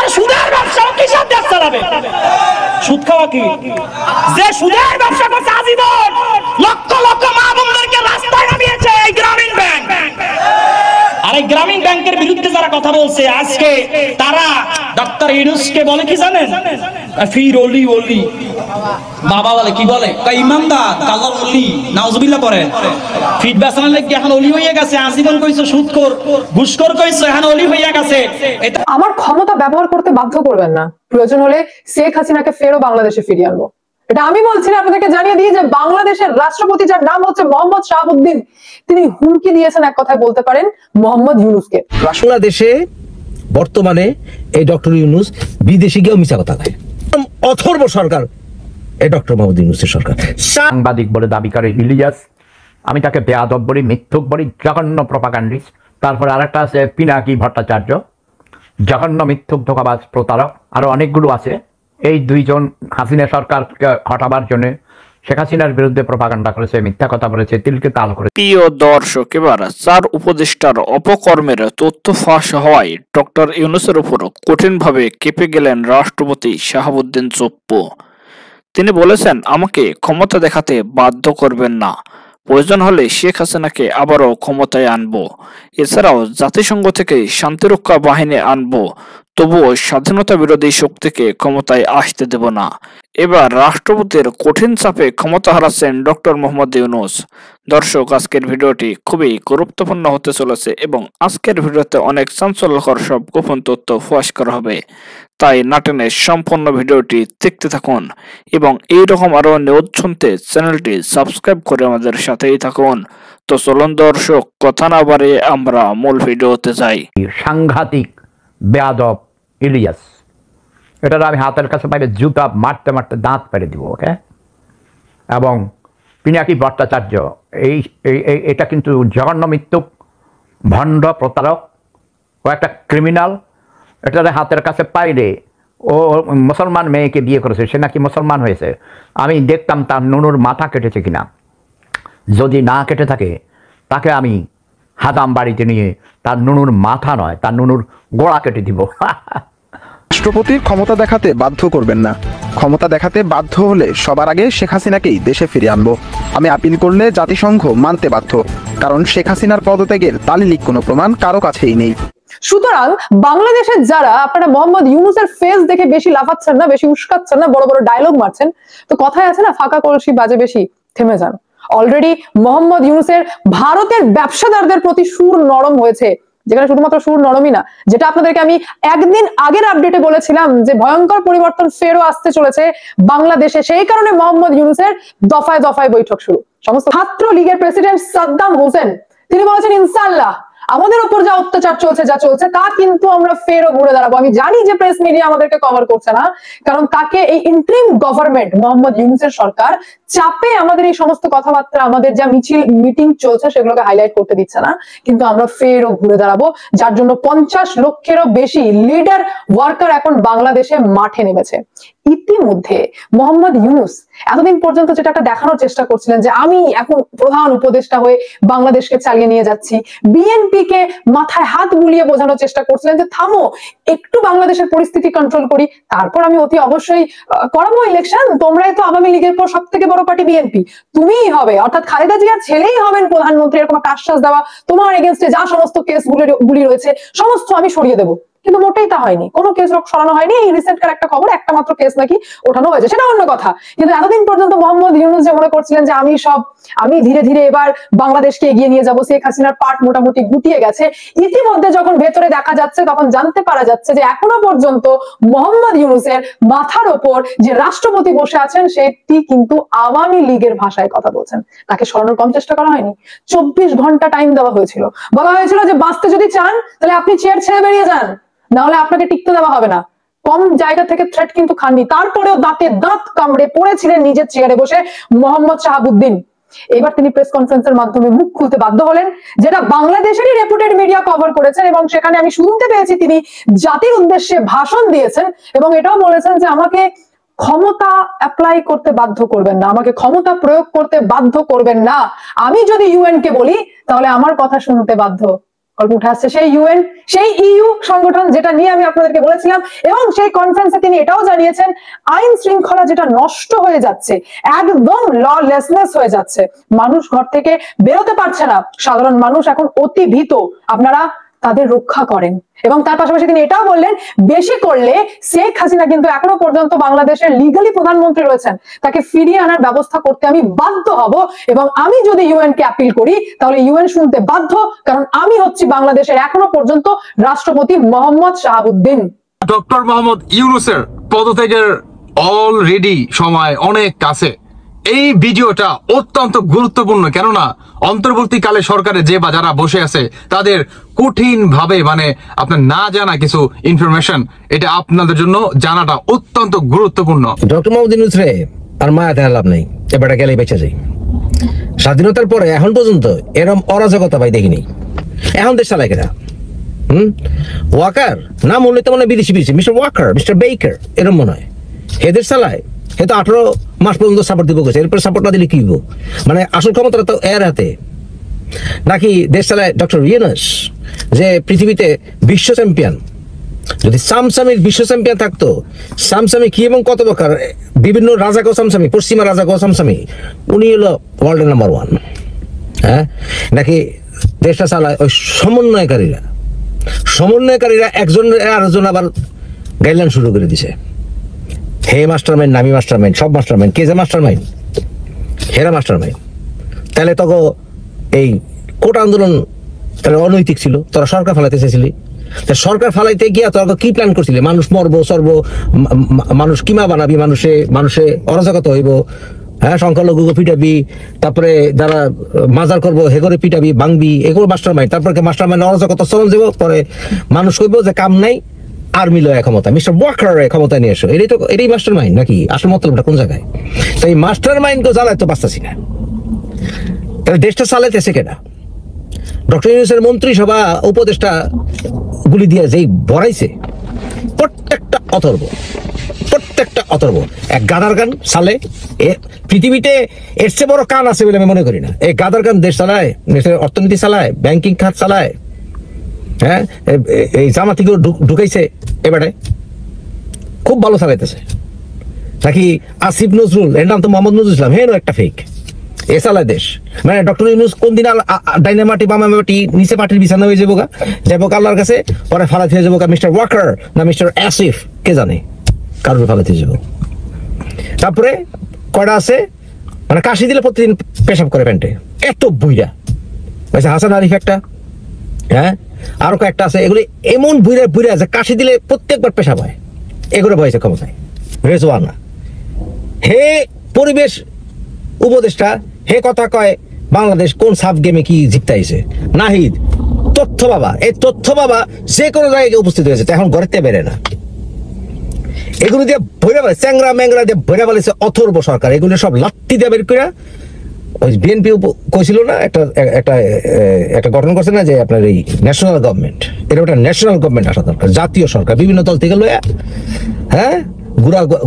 আর সুদের ব্যবসা কিসব দেশ চালাবে? সুদ খাওয়া কি? যে সুদের ব্যবসা করছে আজীবন লক্ষ লক্ষ মা বোনদেরকে রাস্তায় নামিয়েছে এই গ্রামীণ ব্যাংক। আর এই গ্রামীণ ব্যাংকের বিরুদ্ধে যারা কথা বলছে আজকে, তারা ডক্টর ইউনূসকে বলে কি জানেন? ফির ওলি ওলি বাবা বলে, কি বলে? ইমামদার আল্লাহর ওলি, নাউজুবিল্লাহ পড়েন। ফিট বেচানোর লাগি এখন ওলি হয়ে গেছে। আজীবন কইছো সুদখোর ঘুষখোর কইছো, এখন ওলি হয়ে গেছে। আমার ক্ষমতা ব্যবহার করতে বাধ্য করবেন না, প্রয়োজন হলে শেখ হাসিনাকে ফেরো বাংলাদেশে ফিরিয়ে আনবো। এটা আমি বলছি না, আপনাদেরকে জানিয়ে দিই যে বাংলাদেশের রাষ্ট্রপতি, যার নাম হচ্ছে মোহাম্মদ শাহাবুদ্দিন, তিনি হুমকি দিয়েছেন, এক কথায় বলতে পারেন, মোহাম্মদ ইউনূসকে। বাংলাদেশে বর্তমানে এই ডক্টর ইউনূস বিদেশে গিয়েও মিছা কথা কয়। অথর্ব সরকার এই ডক্টর মোহাম্মদ ইউনূসের সরকার। সাংবাদিক বলে দাবি করে ইলিয়াস, আমি তাকে বেয়াদব বলি, মিথ্যুক বলি, জঘন্য প্রপাগান্ডিস্ট। তারপরে আরেকটা আছে পিনাকি ভট্টাচার্য, জঘন্য মিথ্যুক, ধোঁকাবাজ, প্রতারক, আরো অনেকগুলো আছে। এই দুইজন হাসিনা সরকারকে হটাবার জন্য শেখ হাসিনার বিরুদ্ধে প্রপাগান্ডা করেছে, মিথ্যা কথা বলেছে, তিলকে তাল করেছে। প্রিয় দর্শক, এবার চার উপদেষ্টার অপকর্মের তথ্য ফাঁস হওয়ায় ডক্টর ইউনূসের উপর কঠিনভাবে কেঁপে গেলেন রাষ্ট্রপতি শাহাবুদ্দিন চুপ্পু। তিনি বলেছেন, আমাকে ক্ষমতা দেখাতে বাধ্য করবেন না, প্রয়োজন হলে শেখ হাসিনাকে আবারও ক্ষমতায় আনবো, এছাড়াও জাতিসংঘ থেকে শান্তিরক্ষা বাহিনী আনবো, তবুও স্বাধীনতা বিরোধী শক্তিকে ক্ষমতায় আসতে দেব না। এবার রাষ্ট্রপতির কঠিন চাপে ক্ষমতা হারাচ্ছেন ডক্টর মোহাম্মদ ইউনূস। দর্শক, আজকের ভিডিওটি খুবই গুরুত্বপূর্ণ হতে চলেছে এবং আজকের ভিডিওতে অনেক চাঞ্চল্যকর সব গোপন তথ্য ফাঁস করা হবে। তাই না টেনে সম্পূর্ণ ভিডিওটি দেখতে থাকুন এবং এইরকম আরো নিউজ শুনতে চ্যানেলটি সাবস্ক্রাইব করে আমাদের সাথেই থাকুন। তো চলুন দর্শক, কথা না বাড়িয়ে আমরা মূল ভিডিওতে যাই। সাংঘাতিক বেয়াদব ইলিয়াস, এটা আমি হাতের কাছে পাইলে জুতা মারতে মারতে দাঁত পেরে দিব, ওকে? এবং পিনাকি ভট্টাচার্য, এটা কিন্তু জঘন্য মিথ্যুক, ভণ্ড, প্রতারক, ও একটা ক্রিমিনাল। এটা হাতের কাছে পাইলে, ও মুসলমান মেয়েকে বিয়ে করেছে, সে নাকি মুসলমান হয়েছে। আমি দেখতাম তার নুনুর মাথা কেটেছে কিনা। যদি না কেটে থাকে, তাকে আমি হাদাম বাড়িতে নিয়ে তার নুনুর মাথা নয়, তার নুনুর গোড়া কেটে দিব। রাষ্ট্রপতির ক্ষমতা দেখাতে বাধ্য করবেন না, ক্ষমতা দেখাতে বাধ্য হলে সবার আগে শেখ হাসিনাকেই দেশে ফিরিয়ে আনবো। আমি আপিল করলে জাতিসংঘ মানতে বাধ্য, কারণ শেখ হাসিনার পদত্যাগের দালিলিক কোনো প্রমাণ কারো কাছেই নেই। সুতরাং বাংলাদেশের যারা আপনারা মোহাম্মদ ইউনূসের ফেস দেখে বেশি লাফাচ্ছেন না, বেশি উস্কাচ্ছেন না, বড় বড় ডায়লগ মারছেন, তো কথায় আছে না, ফাঁকা কলসি বাজে বেশি, থেমে যান। অলরেডি মোহাম্মদ ইউনূসের ভারতের ব্যবসাদারদের প্রতি সুর নরম হয়েছে, যেখানে শুধুমাত্র সুর নরমই না, যেটা আপনাদেরকে আমি একদিন আগের আপডেটে বলেছিলাম যে ভয়ঙ্কর পরিবর্তন ফেরও আসতে চলেছে বাংলাদেশে। সেই কারণে মোহাম্মদ ইউনূসের দফায় দফায় বৈঠক শুরু। সমস্ত ছাত্র লীগের প্রেসিডেন্ট সাদ্দাম হোসেন তিনি বলেছেন, ইনশাআল্লাহ আমাদের উপর যা অত্যাচার চলছে, যা চলছে, তা কিন্তু আমরা ফেরও ঘুরে দাঁড়াবো। আমি জানি যে প্রেস মিডিয়া আমাদেরকে কভার করছে না, কারণ তাকে এই ইন্টারিম গভর্নমেন্ট মোহাম্মদ ইউনূসের সরকার চাপে আমাদের এই সমস্ত কথাবার্তা, আমাদের যা মিটিং চলছে সেগুলোকে হাইলাইট করতে দিচ্ছে না। কিন্তু আমরা ফেরও ঘুরে দাঁড়াবো, যার জন্য 50 লক্ষেরও বেশি লিডার ওয়ার্কার এখন বাংলাদেশে মাঠে নেমেছে। ইতিমধ্যে মোহাম্মদ ইউনূস এতদিন পর্যন্ত যেটা একটা দেখানোর চেষ্টা করছিলেন যে আমি এখন প্রধান উপদেষ্টা হয়ে বাংলাদেশকে চালিয়ে নিয়ে যাচ্ছি, বিএনপি কে মাথায় হাত বুলিয়ে বোঝানোর চেষ্টা করছিলেন যে থামো, একটু বাংলাদেশের পরিস্থিতি কন্ট্রোল করি, তারপর আমি অতি অবশ্যই করাবো ইলেকশন। তোমরাই তো আওয়ামী লীগের পর সব থেকে বড় পার্টি বিএনপি, তুমিই হবে, অর্থাৎ খালেদা জিয়ার ছেলেই হবেন প্রধানমন্ত্রী, এরকম একটা আশ্বাস দেওয়া, তোমার এগেনস্টে যা সমস্ত কেস গুলি রয়েছে সমস্ত আমি সরিয়ে দেবো। কিন্তু মোটেই তা হয়নি, কোনো কেস সরানো হয়নি। এই রিসেন্টকার একটা খবর, একটা মাত্র কেস নাকি ওঠানো হয়েছে, সেটা অন্য কথা। কিন্তু এতদিন পর্যন্ত মোহাম্মদ ইউনূস যে মনে করছিলেন যে আমি ধীরে ধীরে এবার বাংলাদেশকে এগিয়ে নিয়ে যাব, শেখ হাসিনার পার্ট মোটামুটি গুটিয়ে গেছে। ইতিমধ্যে যখন ভেতরে দেখা যাচ্ছে, তখন জানতে পারা যাচ্ছে যে এখনো পর্যন্ত মোহাম্মদ ইউনূসের মাথার ওপর যে রাষ্ট্রপতি বসে আছেন, সেটি কিন্তু আওয়ামী লীগের ভাষায় কথা বলছেন। তাকে সরানোর কম চেষ্টা করা হয়নি, 24 ঘন্টা টাইম দেওয়া হয়েছিল। বলা হয়েছিল যে বাঁচতে যদি চান তাহলে আপনি চেয়ার ছেড়ে বেরিয়ে যান, না হলে আপনাকে টিকতে দেওয়া হবে না। কম জায়গা থেকে থ্রেট কিন্তু খাননি, তারপরেও দাঁতে দাঁত কামড়ে পড়েছিলেন নিজের চেয়ারে বসে মোহাম্মদ শাহাবুদ্দিন। এবার তিনি প্রেস কনফারেন্সের মাধ্যমে মুখ খুলতে বাধ্য হলেন, যেটা বাংলাদেশেরই রেপুটেড মিডিয়া কভার করেছেন, এবং সেখানে আমি শুনতে পেয়েছি তিনি জাতির উদ্দেশ্যে ভাষণ দিয়েছেন এবং এটাও বলেছেন যে আমাকে ক্ষমতা অ্যাপ্লাই করতে বাধ্য করবেন না, আমাকে ক্ষমতা প্রয়োগ করতে বাধ্য করবেন না। আমি যদি ইউএন কে বলি তাহলে আমার কথা শুনতে বাধ্য। গল্প উঠে আসছে সেই ইউএন, সেই ইইউ সংগঠন যেটা নিয়ে আমি আপনাদেরকে বলেছিলাম, এবং সেই কনফারেন্সে তিনি এটাও জানিয়েছেন আইন শৃঙ্খলা যেটা নষ্ট হয়ে যাচ্ছে, একদম ললেসনেস হয়ে যাচ্ছে, মানুষ ঘর থেকে বেরোতে পারছে না, সাধারণ মানুষ এখন অতি ভীত, আপনারা তাদের রক্ষা করেন। এবং তার পাশাপাশি তিনি এটাও বললেন বেশি করলে শেখ হাসিনা কিন্তু এখনো পর্যন্ত বাংলাদেশের লিগালি প্রধানমন্ত্রী রয়েছেন, তাকে ফিরিয়ে আনার ব্যবস্থা করতে আমি বাধ্য হব, এবং আমি যদি ইউএন কে আপিল করি তাহলে ইউএন শুনতে বাধ্য, কারণ আমি হচ্ছি বাংলাদেশের এখনো পর্যন্ত রাষ্ট্রপতি মোহাম্মদ শাহাবুদ্দিন। ডক্টর মোহাম্মদ ইউনূসের পদত্যাগের অলরেডি সময় অনেক কাছে। এই ভিডিওটা অত্যন্ত গুরুত্বপূর্ণ, কেননা অন্তর্বর্তীকালে সরকারে যে বা যারা বসে আছে তাদের কঠিন ভাবে মানে আপনার না জানা কিছু ইনফরমেশন, এটা আপনাদের জন্য জানাটা অত্যন্ত গুরুত্বপূর্ণ। ডক্টর মোহাম্মদ ইউনূস রে আর মায়াতে লাভ নেই, এবারটা গেলেই বেঁচে যাই। স্বাধীনতার পরে এখন পর্যন্ত এরকম অরাজকতা ভাই দেখিনি। এখন দেশ চালায় কেনা ওয়াকার নাম হলে তো মনে বিদেশি মিস্টার ওয়াকার, মিস্টার বেকার, এরকম মনে হয় এদের চালায়। হে তো 18 মাস পর্যন্ত সাপোর্ট দিব গেছে, এরপর সাপোর্ট না দিলে কি হইব? মানে আসল ক্ষমতাটা তো এর হাতে। নাকি দেশ চালায় ডক্টর ইউনূস, যে পৃথিবীতে বিশ্ব চ্যাম্পিয়ন। যদি সামসামির বিশ্ব চ্যাম্পিয়ন থাকতো, সামসামি কি এবং কত প্রকার, বিভিন্ন রাজাগো সামসামি, পশ্চিমা রাজাগো সামসামি, উনি হলো ওয়ার্ল্ডের নাম্বার 1। হ্যাঁ, নাকি দেশটা চালায় ওই সমন্বয়কারীরা একজন আরেকজন আবার গাইডলাইন শুরু করে দিছে। হে মাস্টার মাইন্ড, নামি মাস্টার মাইন্ড, সব মাস্টার মাইন্ড, কে যে মাস্টার মাইন্ড? হেরা মাস্টার মাইন্ড। তাহলে তখন এই কোটা আন্দোলন তাহলে অনৈতিক ছিল, তোরা সরকার ফেলাইতে চেয়েছিলি। সরকার ফালাইতে গিয়া তোরা কি প্ল্যান করছিলি? মানুষ মরবো সরব, মানুষ কিমা বানাবি, মানুষে অরাজকতা হইব, হ্যাঁ, সংখ্যালঘু পিটাবি, তারপরে যারা মাজার করবো হেগরে পিটাবি ভাঙবি, এগুলো মাস্টার মাইন্ড। তারপরে মাস্টার মাইন্ড অরাজকতা চলন যাব, পরে মানুষ কইব যে কাম নাই, আর্মি লয় ক্ষমতা, মিস্টার ওয়াকার ক্ষমতা নিয়ে এসো। এটাই মাস্টার মাইন্ড নাকি? আসল মতলবটা কোন জায়গায়? তো এই মাস্টার মাইন্ড তো জ্বালায় তো বাঁচতেছি না। তাহলে দেশটা চালাইতেছে কেনা? ডক্টর ইউনূসের মন্ত্রিসভা উপদেষ্টা গুলি দিয়ে যেই ভরাইছে, প্রত্যেকটা অথর্ব এক গাদার গান সালে। পৃথিবীতে এর চেয়ে বড় কান আছে বলে আমি মনে করি না। এই গাদার গান দেশ চালায়, দেশের অর্থনীতি চালায়, ব্যাংকিং খাত চালায়। হ্যাঁ, এই জামাতিকেও ঢুকাইছে, এবারে খুব ভালো চালাইতেছে। নাকি আসিফ নজরুল, এর নাম তো মোহাম্মদ নজরুল ইসলাম, হেন একটা ফেক, এ চালায় দেশ। মানে ডক্টর ইউনূস কোন দিন ডাইনে মাটি বামা মাটি নিচে পাটির বিছানা হয়ে যাবো আল্লাহর কাছে, পরে ফালাতে হয়ে যাবো মিস্টার ওয়াকার না মিস্টার আসিফ, কে জানে কারোর ফালাতে হয়ে যাবো। তারপরে কয়টা আছে মানে কাশি দিলে প্রতিদিন পেশাব করে প্যান্টে, এত বুইরা। হাসান আরিফ একটা, হ্যাঁ, আরো কয়েকটা আছে, এগুলি এমন বুইরা যে কাশি দিলে প্রত্যেকবার পেশাব হয়, এগুলো বয়সে ক্ষমতায়। রেজওয়ানা হে পরিবেশ উপদেষ্টা, হে কথা কয় বাংলাদেশ কোন সাব গেমে কি জিততাইছে। নাহিদ তথ্য বাবা, এই তথ্য বাবা যে কোনো জায়গায় উপস্থিত হয়েছে, এখন ঘরের থেকে বেরে না। এগুলো দিয়ে ভৈরা বলে চ্যাংরা ম্যাংরা দিয়ে ভৈরা বলেছে অথর্ব সরকার, এগুলো সব লাত্তি দিয়ে বের করে। ওই বিএনপি কইছিল না একটা গঠন করছে না যে আপনার এই ন্যাশনাল গভর্নমেন্ট, এটা একটা ন্যাশনাল গভর্নমেন্ট আসা দরকার, জাতীয় সরকার, বিভিন্ন দল থেকে লইয়া, হ্যাঁ,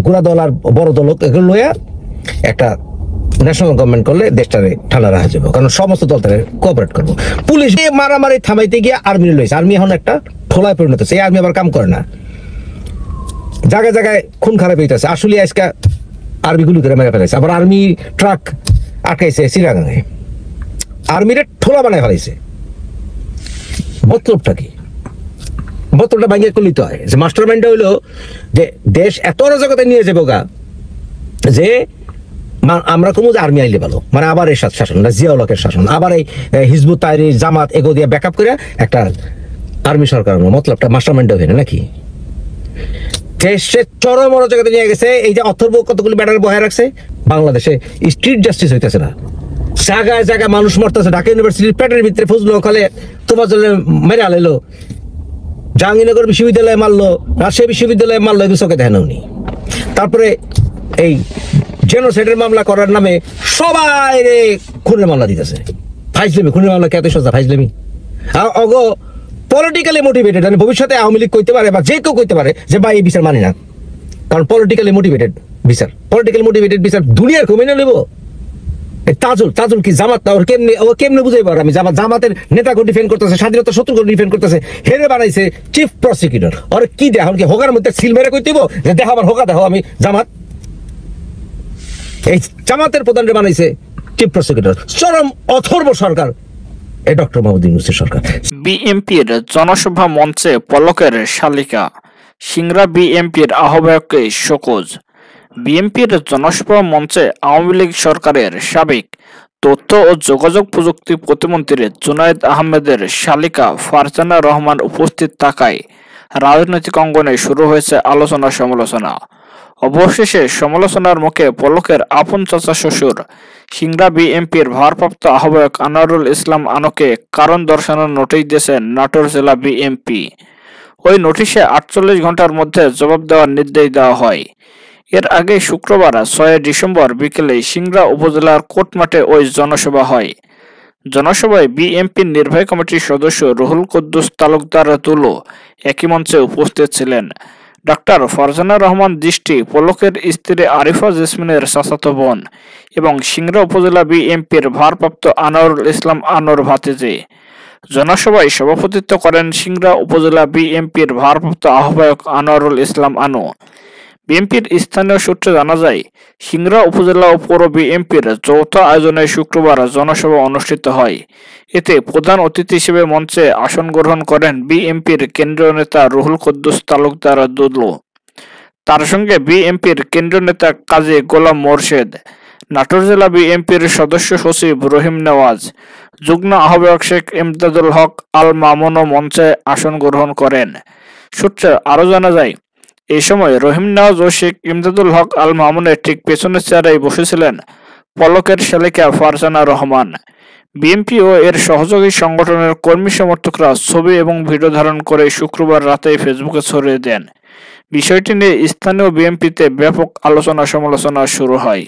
গুড়া দল আর বড় দল এগুলো লইয়া একটা ন্যাশনাল গভর্নমেন্ট করলে দেশটারে ঠান্ডা রাখা যাবে, কারণ সমস্ত দল তাদের কোঅপারেট করবো। পুলিশ মারামারি থামাইতে গিয়ে আর্মি লইছে, আর্মি এখন একটা ঠোলায় পরিণত হচ্ছে। এই আর্মি আবার কাম করে না, জায়গায় জায়গায় খুন খারাপ হইতেছে। আসলে আজকে আর্মি গুলি করে মেরে ফেলাইছে, আবার আর্মি ট্রাক আটকাইছে চিরাগাঙে, আর্মিরে ঠোলা বানায় ফেলাইছে। মতলবটা কি? মতলবটা ভাঙিয়ে করলিতে হয় যে মাস্টার মাইন্ডটা হইলো যে দেশ এত অরাজকতায় নিয়ে যাবো গা যে আমরা কমু যে আর্মি আইলে ভালো, মানে আবার এই শাসন, জিয়াউলকের শাসন, আবার এই হিজবুত তাহরির জামাত এগো দিয়ে ব্যাকআপ করে একটা আর্মি সরকার, মতলবটা মাস্টার মাইন্ড হয় নাকি? দেশে চরম অরাজকতা নিয়ে গেছে। এই যে অথর্ব কতগুলি ব্যাটার বহায় রাখছে, বাংলাদেশে স্ট্রিট জাস্টিস হইতেছে না, জায়গায় জায়গায় মানুষ মরতেছে। ঢাকা ইউনিভার্সিটির পেটের ভিতরে ফজলুল হলে তোমার জন্য মেরে আলাইলো, জাহাঙ্গীরনগর বিশ্ববিদ্যালয়ে মারলো, রাজশাহী বিশ্ববিদ্যালয়ে মারলো, এগুলো চোখে দেখে নেওনি। তারপরে এই জেনোসাইডের মামলা করার নামে সবাই রে খুনের মামলা দিতেছে। ফাইজলামি, খুনের মামলা কে এত সোজা? ফাইজলামি অগ পলিটিক্যালি মোটিভেটেড, মানে ভবিষ্যতে আওয়ামী লীগ কইতে পারে বা যে কেউ কইতে পারে যে ভাই এই বিচার মানি না, কারণ পলিটিক্যালি মোটিভেটেড বিচার, পলিটিক্যালি মোটিভেটেড বিচার দুনিয়ার কমিয়ে নেব। তাজুল কি জামাত না? ও কেমনে বুঝাইবার? আমি জামাতের নেতাকে ডিফেন্ড করতেছে, স্বাধীনতা শত্রুকে ডিফেন্ড করতেছে, হেরে বানাইছে চিফ প্রসিকিউটর। ওর কি দেখা কি হোগার মধ্যে সিল মেরে কই দিব যে দেখো আমার হোগা, দেখো আমি জামাত। এই জামাতের প্রধানরে বানাইছে চিফ প্রসিকিউটর। চরম অথর্ব সরকার এই ডক্টর মোহাম্মদ ইউনূসের সরকার। বিএনপির জনসভা মঞ্চে পলকের শালিকা, সিংড়া বিএনপির আহ্বায়ককে শোকজ। বিএনপির জনসভা মঞ্চে আওয়ামী লীগ সরকারের সাবেক তথ্য ও যোগাযোগ প্রযুক্তি প্রতিমন্ত্রী জুনায়েদ আহমেদের শালিকা ফারজানা রহমান উপস্থিত থাকায় রাজনৈতিক অঙ্গনে শুরু হয়েছে আলোচনা সমালোচনা। অবশেষে সমালোচনার মুখে পলকের আপন চাচা শ্বশুর সিংড়া বিএনপির ভারপ্রাপ্ত আহ্বায়ক আনোয়ারুল ইসলাম আনোকে কারণ দর্শানোর নোটিশ দিয়েছেন নাটোর জেলা বিএনপি। ওই নোটিশে 48 ঘন্টার মধ্যে জবাব দেওয়ার নির্দেশ দেওয়া হয়। এর আগে শুক্রবার 6 ডিসেম্বর বিকেলে সিংড়া উপজেলার কোটমাঠে ওই জনসভা হয়। জনসভায় বিএনপির নির্বাহী কমিটির সদস্য রুহুল কুদ্দুস তালুকদার তুলো একই মঞ্চে উপস্থিত ছিলেন। ডাক্তার ফারজানা রহমান দৃষ্টি পলকের স্ত্রী আরিফা জেসমিনের চাচাতো বোন এবং সিংড়া উপজেলা বিএনপির ভারপ্রাপ্ত আনোয়ারুল ইসলাম আনোর ভাতিজি। জনসভায় সভাপতিত্ব করেন সিংড়া উপজেলা বিএনপির ভারপ্রাপ্ত আহ্বায়ক আনোয়ারুল ইসলাম আনো। বিএনপির স্থানীয় সূত্রে জানা যায়, সিংড়া উপজেলা ও পৌর বিএনপির যৌথ আয়োজনে শুক্রবার জনসভা অনুষ্ঠিত হয়। এতে প্রধান অতিথি হিসেবে মঞ্চে আসন গ্রহণ করেন বিএনপির কেন্দ্রীয় নেতা রুহুল কুদ্দুস তালুকদার দুদলু। তার সঙ্গে বিএনপির কেন্দ্রীয় নেতা কাজী গোলাম মোর্শেদ, নাটোর জেলা বিএনপির সদস্য সচিব রহিম নেওয়াজ, যুগ্ম আহ্বায়ক শেখ ইমদাদুল হক আল মামুনও মঞ্চে আসন গ্রহণ করেন। সূত্রে আরও জানা যায়, এই সময় রহিম নেওয়াজ ও শেখ ইমদাদুল হক আল মামুনের ঠিক পেছনের চেয়ারেই বসেছিলেন পলকের শালিকা ফারজানা রহমান। বিএনপি ও এর সহযোগী সংগঠনের কর্মী সমর্থকরা ছবি এবং ভিডিও ধারণ করে শুক্রবার রাতে ফেসবুকে ছড়িয়ে দেন। বিষয়টি নিয়ে স্থানীয় বিএনপিতে ব্যাপক আলোচনা সমালোচনা শুরু হয়।